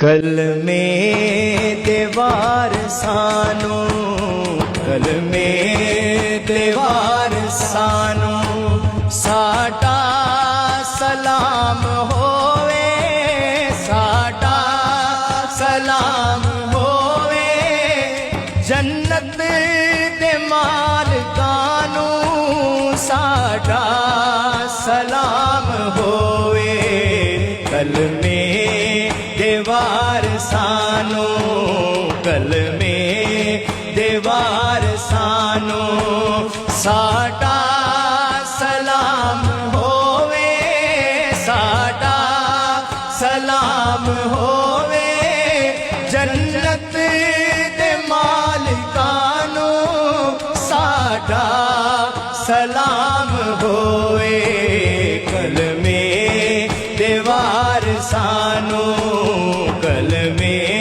कलमे देवार सानू, कलमे देवार सानू, साडा सलाम होवे, साडा सलाम होवे, जन्नत दे मालकानू साडा सलाम होवे। कलमे देवार सानू, कलमे देवार सानू, साडा सलाम होवे, साडा सलाम होवे, जन्नत दे मालिकानू साडा सलाम होवे। कलमे देवार सानू, कलमे